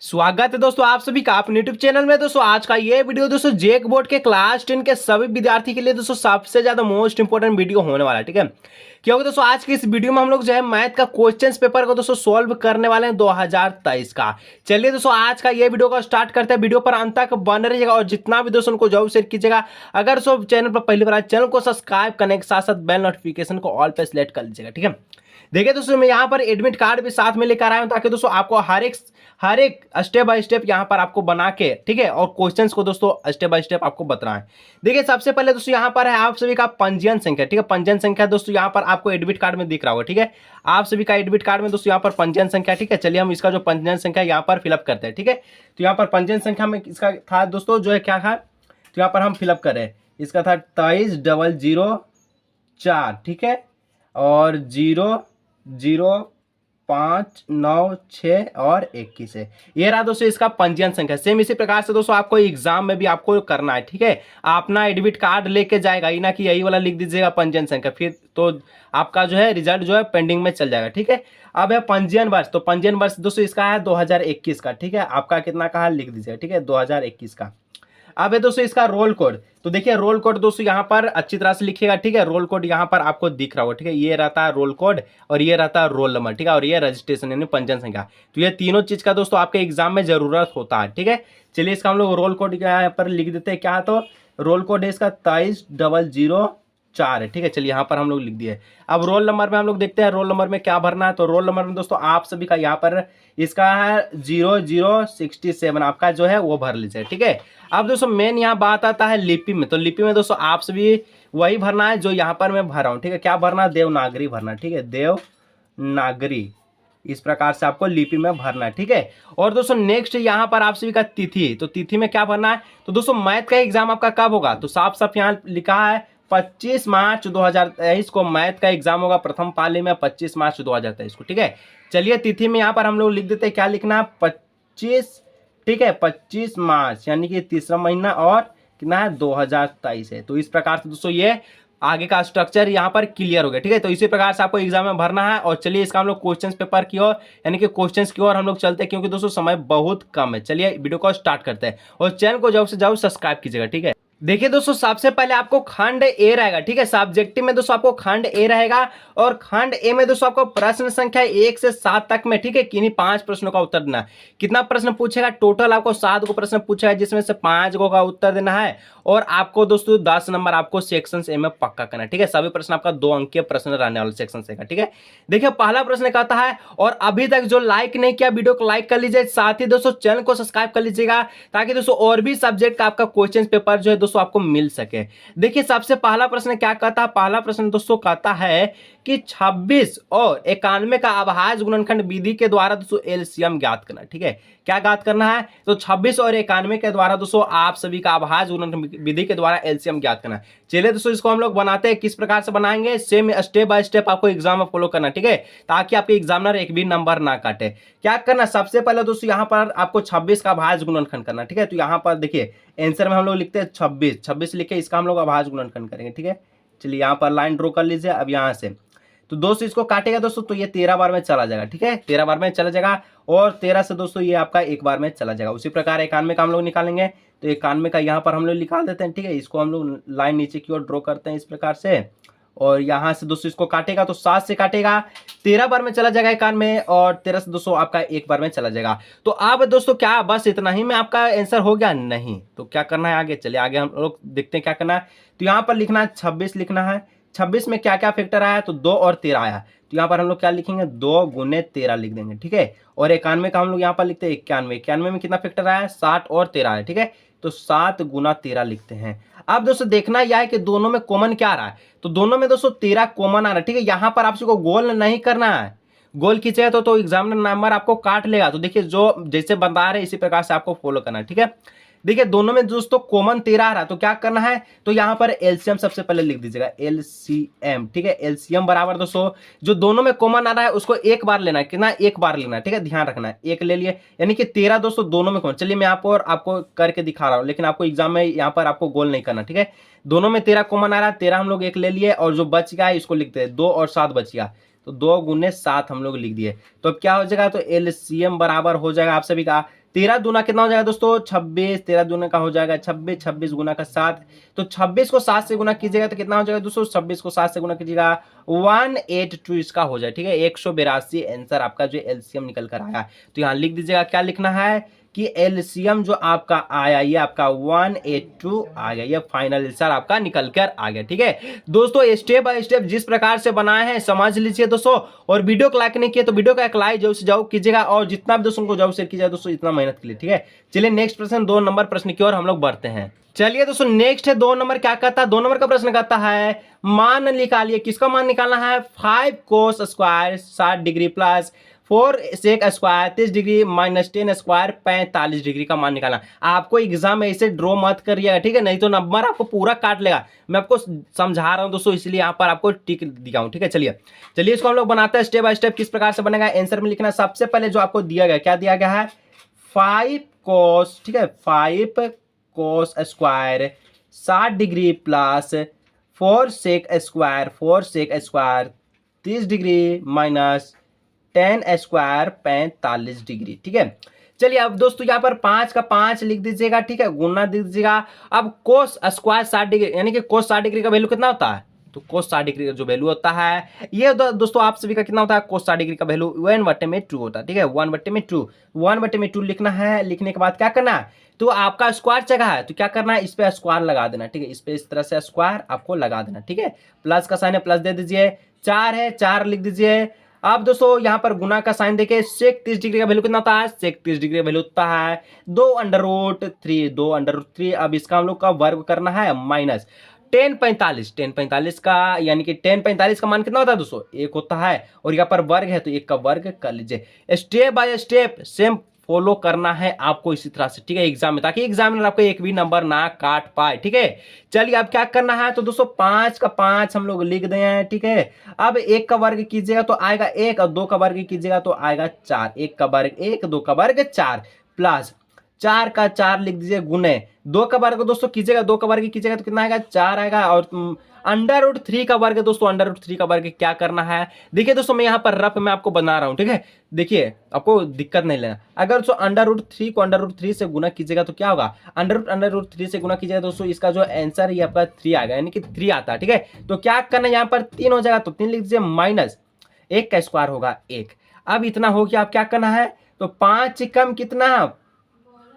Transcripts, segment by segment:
स्वागत है दोस्तों आप सभी का अपने यूट्यूब चैनल में। दोस्तों आज का ये वीडियो दोस्तों जेक बोर्ड के क्लास 10 के सभी विद्यार्थी के लिए दोस्तों सबसे ज्यादा मोस्ट इंपोर्टेंट वीडियो होने वाला है। ठीक है, क्योंकि दोस्तों आज की इस वीडियो में हम लोग जो है मैथ का क्वेश्चंस पेपर को दोस्तों सॉल्व करने वाले हैं 2023 का। चलिए दोस्तों आज का ये वीडियो को स्टार्ट करते हैं। वीडियो पर अंत तक बने रहिएगा और जितना भी दोस्तों उनको जरूर शेयर कीजिएगा। अगर दोस्तों चैनल पर पहली बार आए चैनल को सब्सक्राइब करने के साथ साथ बेल नोटिफिकेशन को ऑल पे सिलेक्ट कर लीजिएगा। ठीक है, देखिए दोस्तों मैं यहाँ पर एडमिट कार्ड भी साथ में लेकर आया हूँ ताकि दोस्तों आपको हर एक स्टेप बाय स्टेप यहाँ पर आपको बना के, ठीक है, और क्वेश्चंस को दोस्तों स्टेप बाय स्टेप आपको बताना है। देखिए सबसे पहले दोस्तों यहाँ पर है आप सभी का पंजीयन संख्या। ठीक है, पंजीयन संख्या दोस्तों यहाँ पर आपको एडमिट कार्ड में दिख रहा होगा। ठीक है, आप सभी का एडमिट कार्ड में दोस्तों यहाँ पर पंजीयन संख्या। ठीक है, चलिए हम इसका जो पंजीयन संख्या यहाँ पर फिलअप करते हैं। ठीक है, तो यहाँ पर पंजीयन संख्या में इसका था दोस्तों जो है क्या था, तो यहाँ पर हम फिलअप कर रहे हैं। इसका था 23,004। ठीक है, और 0,0,5,9,6 और 21 है। ये रहा दोस्तों इसका पंजीयन संख्या। सेम इसी प्रकार से दोस्तों आपको एग्जाम में भी आपको करना है। ठीक है, अपना एडमिट कार्ड लेके जाएगा, ये ना कि यही वाला लिख दीजिएगा पंजीयन संख्या, फिर तो आपका जो है रिजल्ट जो है पेंडिंग में चल जाएगा। ठीक है, अब है पंजीयन वर्ष। तो पंजीयन वर्ष दोस्तों इसका है 2021 का। ठीक है, आपका कितना का है लिख दीजिएगा। ठीक है, 2021 का। अब है दोस्तों इसका रोल कोड। तो देखिए रोल कोड दोस्तों यहाँ पर अच्छी तरह से लिखिएगा। ठीक है, रोल कोड यहाँ पर आपको दिख रहा होगा। ठीक है, ये रहता है रोल कोड और ये रहता है रोल नंबर। ठीक है, और ये रजिस्ट्रेशन यानी पंजीयन संख्या। तो ये तीनों चीज का दोस्तों आपके एग्जाम में जरूरत होता है। ठीक है, चलिए इसका हम लोग रोल कोड यहाँ पर लिख देते हैं। क्या है, तो रोल कोड है इसका 23,004 है। ठीक है, चलिए यहाँ पर हम लोग लिख दिए। अब रोल नंबर में हम लोग देखते हैं रोल नंबर में क्या भरना है। तो रोल नंबर में दोस्तों आप सभी का यहाँ पर इसका है 0067 आपका जो है वो भर लीजिए। ठीक है, अब दोस्तों मेन यहाँ बात आता है लिपि में। तो लिपि में दोस्तों आप सभी वही भरना है जो यहाँ पर मैं भर रहा हूँ। ठीक है, क्या भरना है, देवनागरी भरना। ठीक है, देवनागरी इस प्रकार से आपको लिपि में भरना है। ठीक है, और दोस्तों नेक्स्ट यहाँ पर आप सभी का तिथि। तो तिथि में क्या भरना है, तो दोस्तों मैथ का एग्जाम आपका कब होगा, तो साफ साफ यहाँ लिखा है 25 मार्च 2023 को मैथ का एग्जाम होगा प्रथम पाली में, 25 मार्च 2023 को। ठीक है, चलिए तिथि में यहाँ पर हम लोग लिख देते हैं, क्या लिखना है 25। ठीक है, 25 मार्च यानी कि तीसरा महीना और कितना है 2023 है। तो इस प्रकार से दोस्तों ये आगे का स्ट्रक्चर यहाँ पर क्लियर हो गया। ठीक है, तो इसी प्रकार से आपको एग्जाम में भरना है। और चलिए इसका हम लोग क्वेश्चंस पेपर की ओर यानी कि क्वेश्चंस की ओर हम लोग चलते हैं, क्योंकि दोस्तों समय बहुत कम है। चलिए वीडियो को स्टार्ट करते हैं और चैनल को जल्द से जल्द सब्सक्राइब कीजिएगा। ठीक है, देखिए दोस्तों सबसे पहले आपको खंड ए रहेगा। ठीक है, सब्जेक्टिव में दोस्तों आपको खंड ए रहेगा और खंड ए में दोस्तों आपको प्रश्न संख्या 1 से 7 तक में, ठीक है, किन्हीं 5 प्रश्नों का उत्तर देना है। कितना प्रश्न पूछेगा, टोटल आपको 7 को प्रश्न पूछेगा जिसमें से 5 को का उत्तर देना है। और आपको दोस्तों 10 नंबर आपको सेक्शन ए में पक्का करना है। ठीक है, सभी प्रश्न आपका 2 अंक के प्रश्न रहने वाले सेक्शन से का। ठीक है, देखिए पहला प्रश्न कहता है, और अभी तक जो लाइक नहीं किया वीडियो को लाइक कर लीजिए, साथ ही दोस्तों चैनल को सब्सक्राइब कर लीजिएगा ताकि दोस्तों और भी सब्जेक्ट का आपका क्वेश्चन पेपर जो है दोस्तों आपको मिल सके। देखिए सबसे पहला प्रश्न क्या कहता है, पहला प्रश्न दोस्तों कहता है कि 26 और 91 का अभाज्य गुणनखंड विधि के द्वारा दोस्तों एलसीएम ज्ञात करना। ठीक है, क्या ज्ञात करना है, तो 26 और 91 के द्वारा दोस्तों आप सभी का अभाज्य गुणनखंड विधि के द्वारा एलसीएम ज्ञात करना है। चलिए दोस्तों इसको हम लोग बनाते हैं, किस प्रकार से बनाएंगे, सेम स्टेप बाय स्टेप आपको एग्जाम में फॉलो करना। ठीक है, ताकि आपके एग्जामिनर एक भी नंबर ना काटे। क्या करना, सबसे पहले दोस्तों यहाँ पर आपको 26 का अभाज्य गुणनखंड करना। ठीक है, तो यहाँ पर देखिए आंसर में हम लोग लिखते हैं 26 लिख के इसका हम लोग अभाज्य गुणनखंड करेंगे। ठीक है, चलिए यहाँ पर लाइन ड्रॉ कर लीजिए। अब यहाँ से तो दोस्तों इसको काटेगा दोस्तों तो ये 13 बार में चला जाएगा। ठीक है, 13 बार में चला जाएगा और 13 से दोस्तों ये आपका एक बार में चला जाएगा। उसी प्रकार 91 का हम लोग निकालेंगे, तो 91 का यहाँ पर हम लोग निकाल देते हैं। ठीक है, इसको हम लोग लाइन नीचे की ओर ड्रॉ करते हैं इस प्रकार से, और यहाँ से दोस्तों इसको काटेगा तो 7 से काटेगा, 13 बार में चला जाएगा 91 और 13 से दोस्तों आपका एक बार में चला जाएगा। तो अब दोस्तों क्या बस इतना ही में आपका आंसर हो गया, नहीं, तो क्या करना है आगे, चलिए आगे हम लोग देखते हैं क्या करना है। तो यहाँ पर लिखना है 26 लिखना है। 26 में क्या क्या फैक्टर आया, तो 2 और 13 आया, तो यहाँ पर हम लोग क्या लिखेंगे, 2 गुने 13 लिख देंगे। ठीक है, और 91 का हम लोग यहाँ पर लिखते हैं 91 में कितना फैक्टर आया, 60 और 13 है। ठीक है, तो 7 गुना 13 लिखते हैं। अब दोस्तों देखना यह है कि दोनों में कॉमन क्या आ रहा है, तो दोनों में दोस्तों 13 कॉमन आ रहा है। ठीक है, यहाँ पर आपको गोल नहीं करना है, गोल खींचे तो एग्जामिनर नंबर आपको काट लेगा। तो देखिए जो जैसे बता रहे इसी प्रकार से आपको फॉलो करना है। ठीक है, देखिए दोनों में दोस्तों कॉमन 13 आ रहा है, तो क्या करना है, तो यहाँ पर एलसीएम सबसे पहले लिख दीजिएगा, एलसीएम। ठीक है, एलसीएम बराबर दोस्तों जो दोनों में कॉमन आ रहा है उसको एक बार लेना है, कितना, एक बार लेना है। ठीक है, ध्यान रखना है, एक ले लिए यानी कि 13 दोस्तों दोनों में कॉमन। चलिए मैं आपको करके दिखा रहा हूँ, लेकिन आपको एग्जाम में यहाँ पर आपको गोल नहीं करना। ठीक है, दोनों में 13 कॉमन आ रहा है, 13 हम लोग एक ले लिए और जो बच गया है इसको लिखते हैं, 2 और 7 बच गया, तो 2 गुने 7 हम लोग लिख दिए। तो अब क्या हो जाएगा, तो एलसीएम बराबर हो जाएगा आप सभी का 13 दूना कितना हो जाएगा दोस्तों 26, 13 दूना का हो जाएगा 26, 26 गुना का 7, तो 26 को 7 से गुना कीजिएगा तो कितना हो जाएगा दोस्तों 26 को 7 से गुना कीजिएगा 182 इसका हो जाए, ठीक है 182 आंसर आपका जो एलसीएम निकल कर आया। तो यहाँ लिख दीजिएगा, क्या लिखना है कि एलसीएम जो आपका आया ये आपका 182 आ गया, ये फाइनल आंसर आपका निकल कर आ गया। ठीक है दोस्तों, स्टेप बाय स्टेप जिस प्रकार से बनाए हैं समझ लीजिए दोस्तों, और वीडियो को लाइक नहीं किया तो वीडियो का एक लाइक जरूर से जाओ कीजिएगा, और जितना भी दोस्तों को जाओ शेयर कीजिएगा दोस्तों, इतना मेहनत के लिए। ठीक है, चलिए नेक्स्ट प्रश्न 2 नंबर प्रश्न की ओर हम लोग बढ़ते हैं। चलिए दोस्तों नेक्स्ट है 2 नंबर, क्या कहता है 2 नंबर का प्रश्न कहता है मान निकालिए, किसका मान निकालना है 5 cos square 60 degree plus 4 sec square 30 degree minus 10 square 45 degree का मान निकालना। आपको एग्जाम में ऐसे ड्रॉ मत करिएगा, ठीक है, नहीं तो नंबर आपको पूरा काट लेगा। मैं आपको समझा रहा हूं दोस्तों, इसलिए यहाँ पर आपको टिक दिया हूं। ठीक है, चलिए इसको हम लोग बनाते हैं स्टेप बाय स्टेप, किस प्रकार से बनेगा आंसर में लिखना। सबसे पहले जो आपको दिया गया, क्या दिया गया है 5 कोस, ठीक है 5 cos square 60 degree plus 4 sec square 30 degree minus 10 square 45 degree. ठीक है, चलिए अब दोस्तों यहाँ पर 5 का 5 लिख दीजिएगा, ठीक है, गुना दे दीजिएगा। अब कोस स्क्वायर 60 डिग्री यानी कि कोस 60 डिग्री का वैल्यू कितना होता है, तो कोस 60 डिग्री का जो वैल्यू होता है ये दोस्तों आप सभी का कितना होता है, कोस 60 डिग्री का वैल्यू 1/2 होता है। ठीक है, 1/2 लिखना है। लिखने के बाद क्या करना है, तो आपका स्क्वायर जगह है तो क्या करना है, इस पे स्क्वायर लगा देना। ठीक है, इस पे इस तरह से स्क्वायर आपको लगा देना। ठीक है, प्लस का साइन है प्लस दे दीजिए, 4 है 4 लिख दीजिए। अब दोस्तों यहाँ पर गुना का साइन देखिए, सेक 30 डिग्री का वैल्यू कितना होता है, सेक 30 डिग्री का वैल्यू होता है 2√3। अब इसका हम लोग का वर्ग करना है माइनस 10 45 का, यानी कि 10 45 का मान कितना होता है दोस्तों 1 होता है, और यहाँ पर वर्ग है तो 1 का वर्ग कर लीजिए। Step by step same follow करना है आपको इसी तरह से, ठीक है, एग्जाम में, ताकि एग्जामिनर आपको एक भी नंबर ना काट पाए। ठीक है, चलिए अब क्या करना है, तो दोस्तों 5 का 5 हम लोग लिख दिए हैं। ठीक है, अब 1 का वर्ग कीजिएगा तो आएगा 1, और 2 का वर्ग कीजिएगा तो आएगा 4। 1 का वर्ग 1, 2 का वर्ग 4 प्लस 4 का 4 लिख दीजिए गुने 2 का वर्ग दोस्तों कीजिएगा, 2 का वर्ग कीजिएगा तो कितना आएगा 4 आएगा, और √3 का वर्ग दोस्तों, √3 का वर्ग क्या करना है, देखिए दोस्तों मैं यहाँ पर रफ में आपको बना रहा हूँ। ठीक है, देखिए आपको दिक्कत नहीं लेना, अगर दोस्तों √3 को √3 से गुना कीजिएगा तो क्या होगा, √3 से गुना कीजिएगा दोस्तों, इसका जो आंसर ये आपका 3 आएगा, यानी कि 3 आता है। ठीक है, तो क्या करना है यहाँ पर 3 हो जाएगा तो 3 लिख दीजिए, माइनस 1 का स्क्वायर होगा 1। अब इतना हो गया, अब क्या करना है, तो 5 कम कितना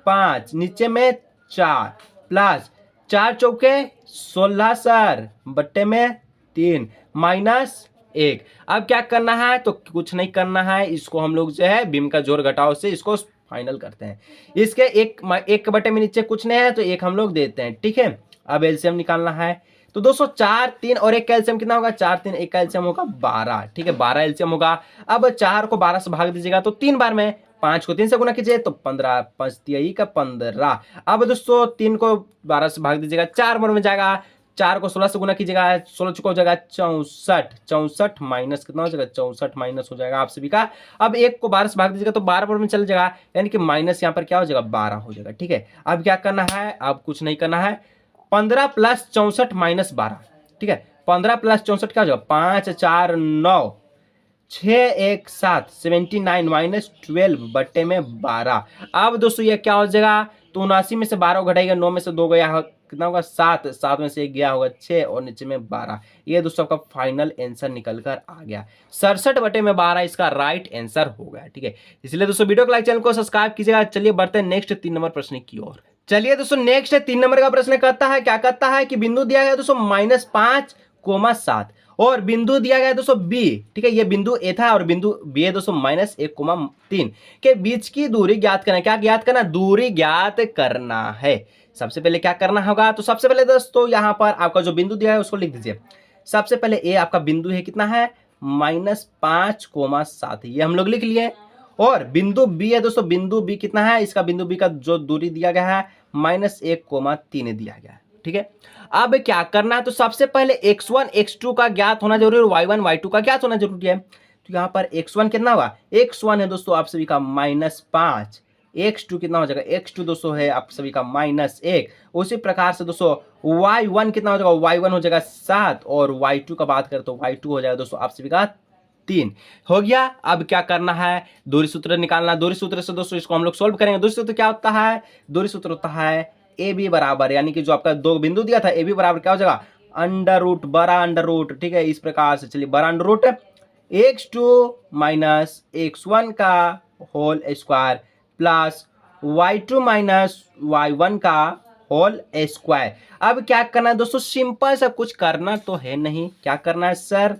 5 नीचे में 4 प्लस 4 चौके 16 सर बट्टे में 3 माइनस 1। अब क्या करना है, तो कुछ नहीं करना है, इसको हम लोग जो है बीम का जोड़ घटाव से इसको फाइनल करते हैं। इसके एक बटे में नीचे कुछ नहीं है तो 1 हम लोग देते हैं। ठीक है, अब एलसीएम निकालना है, तो दोस्तों 4 3 और 1 का एलसीएम कितना होगा, 4 3 1 का एलसीएम होगा 12। ठीक है, 12 एलसीएम होगा। अब 4 को 12 से भाग दीजिएगा तो 3 बार में, 5 को 3 से गुना कीजिए तो 15, 5 तिहाई का 15। अब दोस्तों 3 को 12 से भाग दीजिएगा, 4 बार में जाएगा, 4 को 16 से गुना कीजिएगा, 16 चुका हो जाएगा 64 माइनस कितना हो जाएगा 64 माइनस हो जाएगा आप सभी का। अब 1 को 12 से भाग दीजिएगा तो 12 बार में चल जाएगा, यानी कि माइनस यहाँ पर क्या हो जाएगा 12 हो जाएगा। ठीक है, अब क्या करना है, अब कुछ नहीं करना है, 15 प्लस 64 माइनस 12। ठीक है, 15 प्लस 64 क्या हो जाएगा 5 4 9 6 1 7 79 माइनस 12 बट्टे में 12। अब दोस्तों ये क्या हो जाएगा, तो 79 में से 12 घटाएगा, 9 में से 2 गया कितना होगा 7, 7 में से 1 गया होगा 6, और नीचे में 12। ये दोस्तों आपका फाइनल आंसर निकल कर आ गया 67 बटे में 12 इसका राइट आंसर हो गया। ठीक है, इसलिए दोस्तों वीडियो को लाइक, चैनल को सब्सक्राइब कीजिएगा। चलिए बढ़ते हैं नेक्स्ट 3 नंबर प्रश्न की ओर। चलिए दोस्तों नेक्स्ट 3 नंबर का प्रश्न कहता है, क्या कहता है कि बिंदु दिया गया दोस्तों -5,7 और बिंदु दिया गया दोस्तों बी। ठीक है, ये बिंदु ए था और बिंदु बी है दोस्तों -1,3 के बीच की दूरी ज्ञात करना। क्या ज्ञात करना, दूरी ज्ञात करना है। सबसे पहले क्या करना होगा, तो सबसे पहले दोस्तों यहाँ पर आपका जो बिंदु दिया है उसको लिख दीजिए। सबसे पहले ए आपका बिंदु है कितना है -5,7, ये हम लोग लिख लिए। और बिंदु बी है दोस्तों, बिंदु बी कितना है, इसका बिंदु बी का जो दूरी दिया गया है -1,3 दिया गया है। ठीक है, अब क्या करना है, तो सबसे पहले x1 x2 का ज्ञात होना जरूरी है, y1 y2 का ज्ञात होना जरूरी है। तो यहाँ पर x1 कितना होगा, x1 है दोस्तों आप सभी का -5, x2 कितना हो जाएगा, x2 दोस्तों है आप सभी का -1। उसी प्रकार से दोस्तों y1 कितना हो जाएगा, y1 हो जाएगा 7, और y2 का बात करें तो y2 हो जाएगा दोस्तों आप सभी का 3 हो गया। अब क्या करना है, दूरी सूत्र निकालना। दूरी सूत्र से दोस्तों इसको हम लोग सोल्व करेंगे। दूरी सूत्र क्या होता है, दूरी सूत्र होता है ए बी बराबर, यानी कि जो आपका दो बिंदु दिया था ए बी बराबर क्या हो जाएगा, अंडर रूट, बड़ा अंडर रूट, ठीक है। इस प्रकार से चलिए बड़ा under root x2 minus x1 का whole square plus y2 minus y1 का होल स्क्वायर। अब क्या करना है दोस्तों, सिंपल सा, कुछ करना तो है नहीं। क्या करना है सर,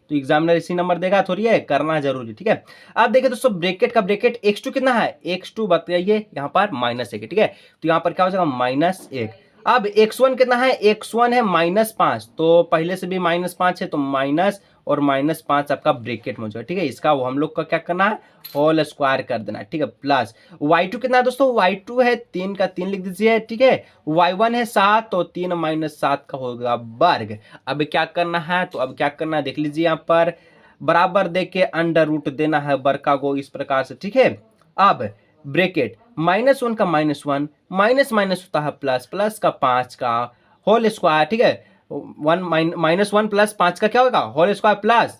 तो एग्जामिनर इसी नंबर देगा थोड़ी है, करना जरूरी, ठीक है। अब देखिए दोस्तों ब्रैकेट का ब्रैकेट x2 कितना है, x2 बताइए, यहाँ पर -1 है, ठीक है। तो यहाँ पर क्या हो जाएगा -1। अब x1 कितना है, x1 है -5, तो पहले से भी -5 है, तो माइनस और -5 आपका ब्रैकेट में हो जाएगा, ठीक है। इसका वो हम लोग का क्या करना है, होल स्क्वायर कर देना है, ठीक है। प्लस y2 कितना है दोस्तों, y2 है 3 का 3 लिख दीजिए, ठीक है। y1 है 7, तो 3 - 7 का होगा वर्ग। अब क्या करना है, तो अब क्या करना है देख लीजिए, यहाँ पर बराबर दे के अंडर रूट देना है वर्ग को इस प्रकार से, ठीक है। अब ब्रैकेट -1 का -1, माइनस माइनस होता है प्लस, प्लस का 5 का होल स्क्वायर, ठीक है। -1 प्लस 5 का क्या होगा, होल स्क्वायर, प्लस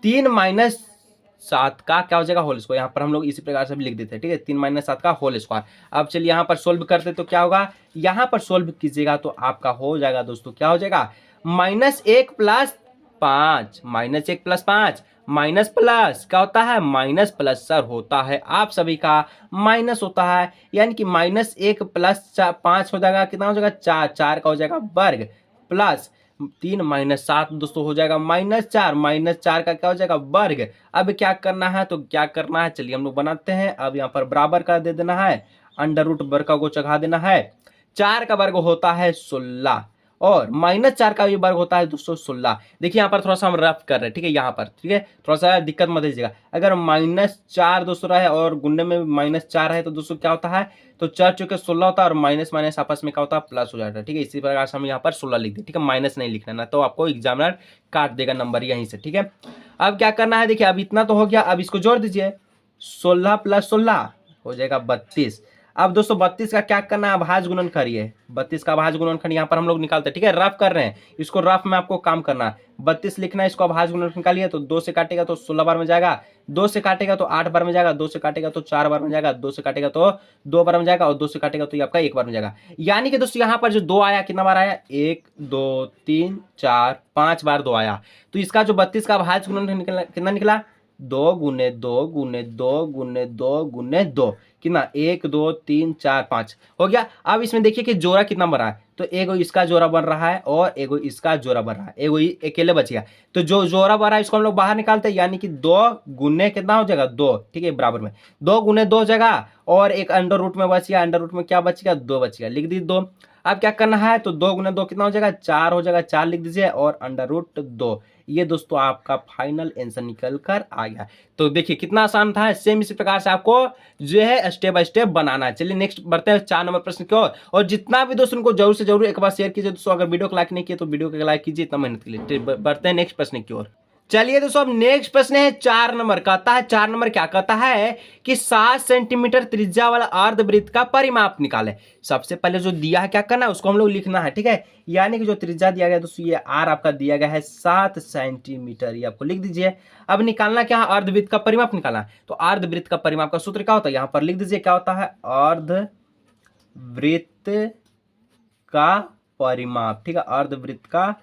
3 - 7 का क्या हो जाएगा, होल स्क्वायर। यहाँ पर हम लोग इसी प्रकार से भी लिख देते हैं, ठीक है, 3 - 7 का होल स्क्वायर। अब चलिए यहाँ पर सोल्व करते तो क्या होगा, यहाँ पर सोल्व कीजिएगा तो आपका हो जाएगा दोस्तों, क्या हो जाएगा, -1 प्लस 5, -1 प्लस 5, माइनस प्लस क्या होता है, माइनस प्लस सर होता है आप सभी का माइनस होता है, यानी कि -1 प्लस 5 हो जाएगा, कितना हो जाएगा, 4, 4 का हो जाएगा वर्ग, प्लस 3 - 7 दोस्तों हो जाएगा -4, -4 का क्या हो जाएगा, वर्ग। अब क्या करना है, तो क्या करना है, चलिए हम लोग बनाते हैं। अब यहाँ पर बराबर का दे देना है, अंडर रूट वर्ग को चढ़ा देना है। 4 का वर्ग होता है 16 और -4 का भी वर्ग होता है दोस्तों 16। देखिए यहाँ पर थोड़ा सा हम रफ कर रहे हैं, ठीक है, यहाँ पर, ठीक है, थोड़ा सा दिक्कत मत दीजिएगा। अगर -4 दोस्तों रहे और गुणने में -4 है तो दोस्तों क्या होता है, तो 4 चौके 16 होता है और माइनस माइनस आपस में क्या होता है, प्लस हो जाता है, ठीक है। इसी प्रकार से हम यहाँ पर 16 लिख दें, ठीक है, माइनस नहीं लिखना ना, तो आपको एग्जामिनर काट देगा नंबर यहीं से, ठीक है। अब क्या करना है, देखिए अब इतना तो हो गया, अब इसको जोड़ दीजिए, 16 + 16 हो जाएगा 32। अब दोस्तों 32 का क्या करना है, भाज गुणन करिए, 32 का भाज गुणनखंड यहाँ पर हम लोग निकालते हैं, ठीक है, रफ कर रहे हैं, इसको रफ में आपको काम करना है। 32 लिखना है, इसको भाज गुणनखंड निकालिए, तो 2 से काटेगा तो 16 बार में जाएगा, 2 से काटेगा तो 8 बार में जाएगा, 2 से काटेगा तो 4 बार में जाएगा, 2 से काटेगा तो 2 बार में जाएगा और 2 से काटेगा तो ये आपका 1 बार में जाएगा। यानी कि दोस्तों यहाँ पर जो 2 आया, कितना बार आया, 1 2 3 4 5 बार 2 आया। तो इसका जो 32 का भाज गुणनखंड कितना निकला, 2 गुने 2 गुने 2 गुने 2 गुने 2, कितना, 1 2 3 4 5 हो गया। अब इसमें देखिए कि जोड़ा कितना बन रहा है, तो एगो इसका जोड़ा बन रहा है और एगो इसका जोड़ा बन रहा है, एगो अकेले बच गया। तो जो जोड़ा बन रहा है इसको हम लोग बाहर निकालते हैं, यानी कि 2 गुने कितना हो जाएगा, 2, ठीक है, बराबर में 2 गुने 2 जगह और एक अंडर रूट में बच गया, अंडर रूट में क्या बच गया, 2 बच गया, लिख दीजिए 2। अब क्या करना है, तो 2 गुने 2 कितना हो जाएगा, 4 हो जाएगा, 4 लिख दीजिए और अंडर रूट 2। ये दोस्तों आपका फाइनल आंसर निकल कर आ गया। तो देखिए कितना आसान था, सेम इसी प्रकार से आपको जो है स्टेप बाय स्टेप बनाना है। चलिए नेक्स्ट बढ़ते हैं 4 नंबर प्रश्न की ओर। और जितना भी दोस्तों उनको जरूर से जरूर एक बार शेयर कीजिए दोस्तों, अगर वीडियो को लाइक नहीं किया तो वीडियो को लाइक कीजिए, इतना मेहनत के लिए। बढ़ते हैं नेक्स्ट प्रश्न की ओर। चलिए दोस्तों अब नेक्स्ट प्रश्न है 4 नंबर, कहता है 4 नंबर क्या कहता है कि 7 सेंटीमीटर त्रिज्या वाला अर्धवृत्त का परिमाप निकाले। सबसे पहले जो दिया है क्या करना है, उसको हम लोग लिखना है, ठीक है। यानी कि जो त्रिज्या दिया गया दोस्तों, ये आर आपका दिया गया है 7 सेंटीमीटर, ये आपको लिख दीजिए। अब निकालना क्या है, अर्धवृत्त का परिमाप निकालना है। तो अर्धवृत्त का परिमाप का सूत्र क्या होता है, यहाँ पर लिख दीजिए, क्या होता है, अर्धवृत्त का परिमाप, ठीक है, अर्धवृत्त का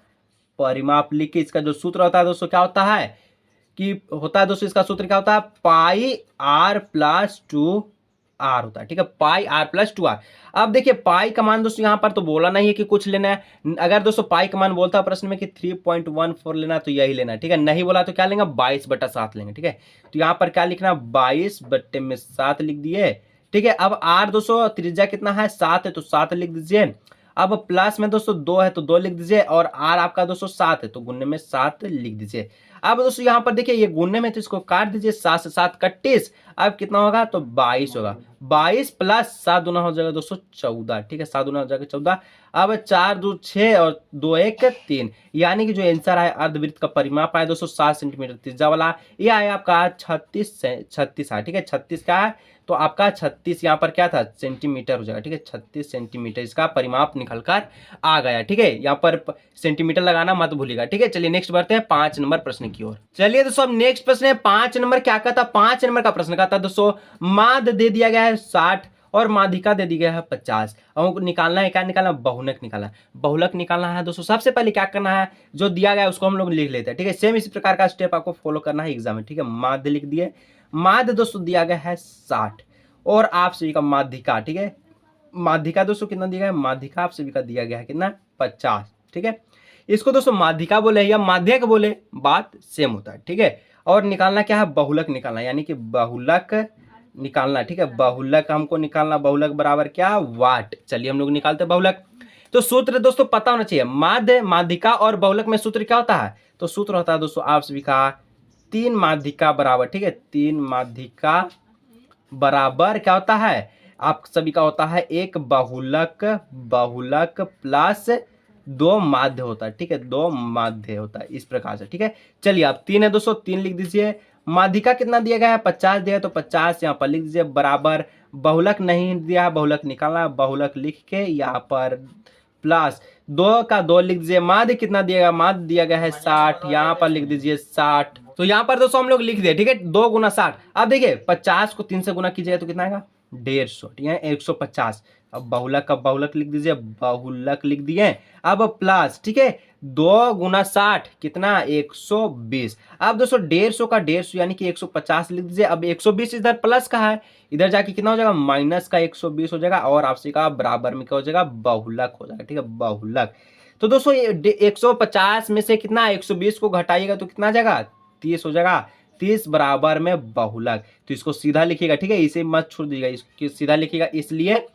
परिमाप लिख के इसका जो सूत्र होता है दोस्तों क्या होता है, कि होता है दोस्तों, इसका सूत्र क्या होता है, पाई r + 2r होता है, ठीक है, पाई r + 2r। अब देखिए पाई का मान दोस्तों यहाँ पर तो बोला नहीं है कि कुछ लेना है। अगर दोस्तों पाई का मान बोलता है प्रश्न में कि 3.14 लेना तो यही लेना है, ठीक है। नहीं बोला तो क्या लेंगे, 22/7 लेंगे, ठीक है। तो यहाँ पर क्या लिखना, 22/7 लिख दिए, ठीक है। अब r दोस्तों त्रिज्या कितना है, 7 है, तो 7 लिख दीजिए। अब प्लस में दोस्तों 2 है तो 2 लिख दीजिए और r आपका दोस्तों 7 है तो गुणने में 7 लिख दीजिए। अब दोस्तों यहाँ पर देखिए ये गुणने में तो इसको काट दीजिए, 7 से 7 31, अब कितना होगा, तो 22 होगा। 22 + 7 दूना हो जाएगा दोस्तों 14, ठीक है, 7 दूना हो जाएगा 14। अब 4 2 6 और 2 1 3, यानी कि जो आंसर है अर्धवृत्त का परिमाप है दोस्तों 7 सेंटीमीटर त्रिज्या वाला, ये आया आपका 36 है, ठीक है, 36 का है तो आपका 36 यहाँ पर क्या था सेंटीमीटर हो जाएगा। ठीक है, 36 सेंटीमीटर इसका परिमाप निकल कर आ गया। ठीक है, यहाँ पर सेंटीमीटर लगाना मत भूलिएगा। ठीक है, चलिए नेक्स्ट बढ़ते हैं 5 नंबर प्रश्न की ओर। चलिए दोस्तों अब नेक्स्ट प्रश्न है 5 नंबर। क्या कहता, 5 नंबर का प्रश्न कहता दोस्तों, माध्य दे दिया गया है 60 और माध्यिका दे दी गया है 50। हमको निकालना है, क्या निकालना, बहुलक निकालना है। बहुलक निकालना है दोस्तों, सबसे पहले क्या करना है, जो दिया गया है उसको हम लोग लिख लेते हैं। ठीक है, सेम इसी प्रकार का स्टेप आपको फॉलो करना है एग्जाम में। ठीक है, माध्य लिख दिए, माध्य दोस्तों दिया गया है 60 और आप सभी का माध्यिका। ठीक है, माध्यिका दोस्तों कितना दिया गया है, माध्यिका आप सभी का दिया गया है कितना 50। ठीक है, इसको दोस्तों माध्यिका बोले या माध्यक बोले, बात सेम होता है। ठीक है, और निकालना क्या है, बहुलक निकालना, यानी कि बहुलक निकालना। ठीक है, बहुलक हमको निकालना, बहुलक बराबर क्या, वाट। चलिए हम लोग निकालते हैं बहुलक। तो सूत्र दोस्तों पता होना चाहिए, माध्य, माध्यिका और बहुलक में सूत्र क्या होता है, तो सूत्र होता है दोस्तों आप सभी का 3 माध्यिका बराबर। ठीक है, 3 माध्यिका बराबर क्या होता है, आप सभी का होता है एक बहुलक, बहुलक प्लस 2 माध्य होता है। ठीक है, 2 माध्य होता है इस प्रकार से। ठीक है, चलिए आप 3 है दोस्तों, 3 लिख दीजिए। माध्यिका कितना दिया गया है, 50 दिया है, तो 50 यहाँ पर लिख दीजिए बराबर, बहुलक नहीं दिया है, बहुलक निकालना है, बहुलक लिख के यहाँ पर प्लस 2 का 2 लिख दीजिए। माध्य कितना दिया, माध्य दिया गया है 60, यहाँ पर लिख दीजिए 60। तो यहाँ पर दोस्तों हम लोग लिख दिए। ठीक है, 2 गुना 60। अब देखिए 50 को 3 से गुना कीजिएगा तो कितना आएगा, 150। ठीक है, 150। अब बहुलक का बहुलक लिख दीजिए, बहुलक लिख दिए। अब प्लस, ठीक है, 2 गुना 60 कितना, 120। अब दोस्तों 150 का 150 यानी कि 150 लिख दीजिए। अब 120 इधर प्लस का है, इधर जाके कितना हो जाएगा, माइनस का 120 हो जाएगा और आपसे का बराबर में क्या हो जाएगा, बहुलक हो जाएगा। ठीक है, बहुलक। तो दोस्तों 150 में से कितना 120 को घटाइएगा तो कितना आ जाएगा, 30 हो जाएगा। 30 बराबर में बहुलक, तो इसको सीधा लिखिएगा। ठीक है, इसे मत छोड़ दीजिएगा, इसको सीधा लिखिएगा। इसलिए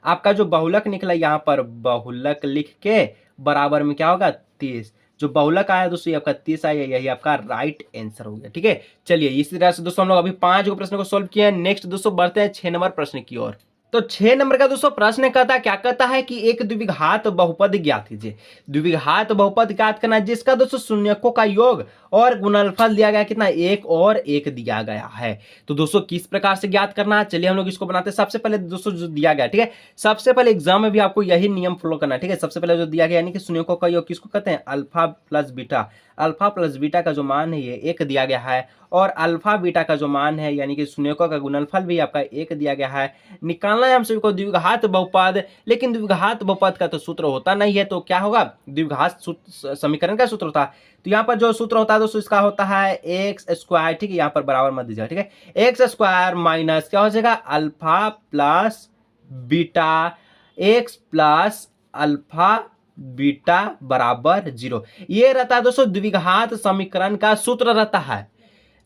आपका जो बहुलक निकला यहाँ पर बहुलक लिख के बराबर में क्या होगा, 30। जो बहुलक आया दोस्तों आपका 30 आया, यही आपका राइट आंसर हो गया। ठीक है, चलिए इसी तरह से दोस्तों हम लोग अभी 5 प्रश्न को सोल्व किए हैं। नेक्स्ट दोस्तों बढ़ते हैं 6 नंबर प्रश्न की ओर। तो 6 नंबर का दोस्तों प्रश्न कहता है, क्या कहता है कि एक द्विघात बहुपद ज्ञात कीजिए। द्विघात बहुपद ज्ञात करना है जिसका दोस्तों शून्यकों का योग और गुणनफल दिया गया कितना, 1 और 1 दिया गया है। तो दोस्तों किस प्रकार से ज्ञात करना है, चलिए हम लोग इसको बनाते हैं। सबसे पहले दोस्तों जो दिया गया, ठीक है, सबसे पहले एग्जाम में भी आपको यही नियम फॉलो करना है। ठीक है, सबसे पहले जो दिया गया यानी कि शून्यकों का योग किसको कहते हैं, alpha plus beta. Alpha plus beta का जो मान है ये 1 दिया गया है और अल्फा बीटा का जो मान है यानी कि शून्यकों का गुणनफल भी आपका 1 दिया गया है। निकालना है हम सभी को द्विघात बहुपद, लेकिन द्विघात बहुपद का तो सूत्र होता नहीं है, तो क्या होगा, द्विघात समीकरण का सूत्र होता है। तो यहाँ पर जो सूत्र होता है दोस्तों इसका होता है एक्स स्क्वायर। ठीक है, यहाँ पर बराबर मत दीजिएगा। ठीक है, एक्स स्क्वायर माइनस क्या हो जाएगा, alpha plus beta, x plus alpha beta बराबर 0। ये रहता है दोस्तों द्विघात समीकरण का सूत्र रहता है।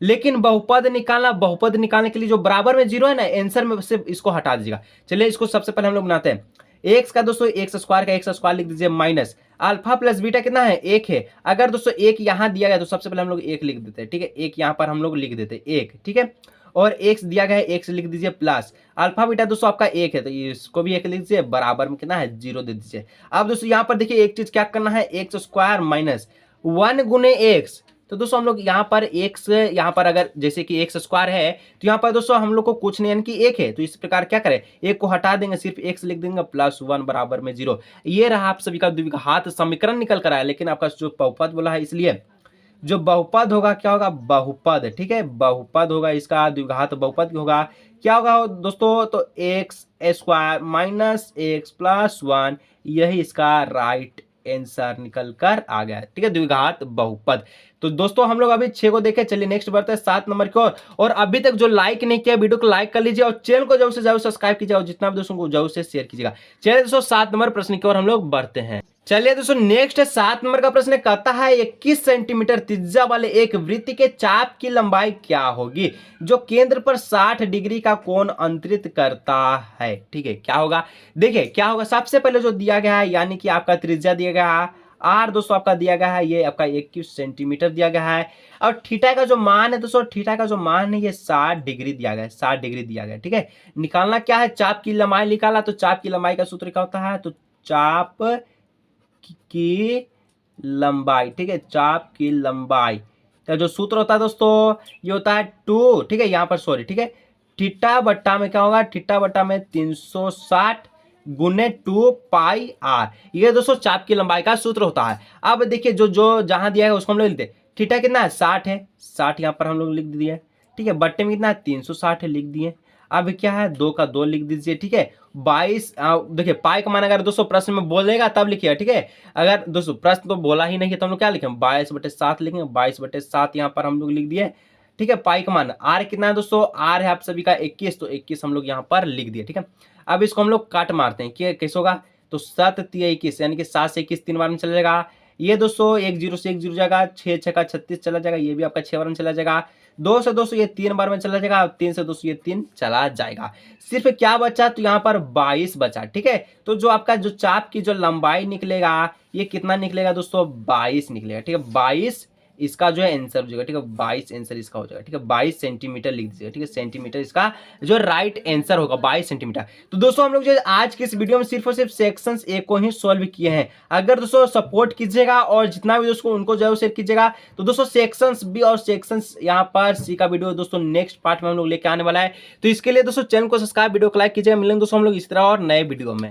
लेकिन बहुपद निकालना, बहुपद निकालने के लिए जो बराबर में 0 है ना, आंसर में सिर्फ इसको हटा दीजिएगा। चलिए इसको सबसे पहले हम लोग बनाते हैं। एक्स का दोस्तों एक्स स्क्वायर का एक्स स्क्वायर लिख दीजिए माइनस अल्फा प्लस बीटा कितना है, 1 है। अगर दोस्तों 1 यहां दिया गया तो सबसे पहले हम लोग 1 लिख देते हैं। ठीक है, 1 यहां पर हम लोग लिख देते हैं 1। ठीक है, और एक्स दिया गया है, एक्स लिख दीजिए प्लस अल्फा बीटा दोस्तों आपका 1 है तो इसको भी 1 लिख दीजिए, बराबर में कितना है 0 दे दीजिए। अब दोस्तों यहां पर देखिए एक चीज क्या करना है, एक्स स्क्वायर माइनस 1 गुने एक्स। तो दोस्तों हम लोग यहाँ पर एक्स, यहाँ पर अगर जैसे कि एक्स स्क्वायर है तो यहाँ पर दोस्तों हम लोग को कुछ नहीं यानी कि 1 है, तो इस प्रकार क्या करें, 1 को हटा देंगे, सिर्फ एक्स लिख देंगे प्लस 1 बराबर में 0। ये रहा आप सभी का द्विघात समीकरण निकल कर आया। लेकिन आपका जो बहुपद बोला है इसलिए जो बहुपद होगा क्या होगा, बहुपद। ठीक है, बहुपद होगा इसका, द्विघात बहुपद होगा क्या होगा दोस्तों, तो x square minus x plus 1, यही इसका राइट आंसर निकल कर आ गया। ठीक है, द्विघात बहुपद। तो दोस्तों हम लोग अभी 6 को देखे, चलिए नेक्स्ट बढ़ते हैं 7 नंबर की ओर। और अभी तक जो लाइक नहीं किया वीडियो को लाइक कर लीजिए और चैनल को जरूर से जरूर सब्सक्राइब कीजिए और जितना भी दोस्तों को जरूर से शेयर कीजिएगा। चलिए दोस्तों 7 नंबर प्रश्न की ओर हम लोग बढ़ते हैं। चलिए दोस्तों नेक्स्ट 7 नंबर का प्रश्न कहता है 21 सेंटीमीटर त्रिज्या वाले एक वृत्त के चाप की लंबाई क्या होगी जो केंद्र पर 60 डिग्री का कोण अंतरित करता है। ठीक है, क्या होगा, देखिए क्या होगा, सबसे पहले जो दिया गया है यानी कि आपका त्रिज्या दिया गया है आर दोस्तों आपका दिया गया है, ये आपका 21 सेंटीमीटर दिया गया है। और थीटा का जो मान है दोस्तों, थीटा का जो मान है ये 60 डिग्री दिया गया है, 60 डिग्री दिया गया है। ठीक है, निकालना क्या है, चाप की लंबाई निकाला, तो चाप की लंबाई का सूत्र क्या होता है, तो चाप की लंबाई। ठीक है, चाप की लंबाई का जो सूत्र होता है दोस्तों ये होता है 2। ठीक है, यहाँ पर सॉरी, ठीक है थीटा बट्टा में क्या होगा, थीटा बट्टा में 360 गुने 2 पाई आर, ये दोस्तों चाप की लंबाई का सूत्र होता है। अब देखिए जो जो जहां दिया है उसको हम लोग लिखते हैं, थीटा कितना है 60 है, 60 यहाँ पर हम लोग लिख दिए, ठीक है। बट्टे में कितना है 360 है, लिख दिए। अब क्या है 2 का 2 लिख दीजिए, ठीक है। 22 देखिए पाई का मान अगर दोस्तों प्रश्न में बोलेगा तब लिखिएगा, ठीक है। अगर दोस्तों प्रश्न तो बोला ही नहीं है तो हम लोग क्या लिखेंगे 22/7 लिखेंगे, 22/7 यहाँ पर हम लोग लिख दिए, ठीक है। पाई का मान आर कितना है दोस्तों, आर है आप सभी का 21, तो 21 हम लोग यहाँ पर लिख दिए, ठीक है। अब इसको हम लोग काट मारते हैं कि कैसे होगा, तो 7 तिया 21 यानी कि 7 से 21 3 बार में चला जाएगा। ये दोस्तों 1 0 से 1 0 जाएगा, 6 6 का 36 चला जाएगा, ये भी आपका 6 बार में चला जाएगा। 2 से 200 ये 3 बार में चला जाएगा, 3 से 200 ये 3 चला जाएगा। सिर्फ क्या बचा, तो यहाँ पर 22 बचा, ठीक है। तो जो आपका जो चाप की जो लंबाई निकलेगा ये कितना निकलेगा दोस्तों, 22 निकलेगा, ठीक है। 22 इसका जो है आंसर हो जाएगा, ठीक है। 22 आंसर इसका हो जाएगा, ठीक है। 22 सेंटीमीटर लिख दीजिएगा, ठीक है। सेंटीमीटर इसका जो राइट आंसर होगा 22 सेंटीमीटर। तो दोस्तों हम लोग जो आज की इस वीडियो में सिर्फ और सिर्फ सेक्शंस ए को ही सॉल्व किए हैं। अगर दोस्तों सपोर्ट कीजिएगा और जितना भी दोस्तों उनको जरूर शेयर कीजिएगा, तो दोस्तों सेक्शंस बी और सेक्शंस यहाँ पर सी का वीडियो दोस्तों नेक्स्ट पार्ट में हम लोग लेके आने वाला है। तो इसके लिए दोस्तों चैनल को सब्सक्राइब, वीडियो को लाइक कीजिएगा। मिलेंगे दोस्तों हम लोग इस तरह और नए वीडियो में।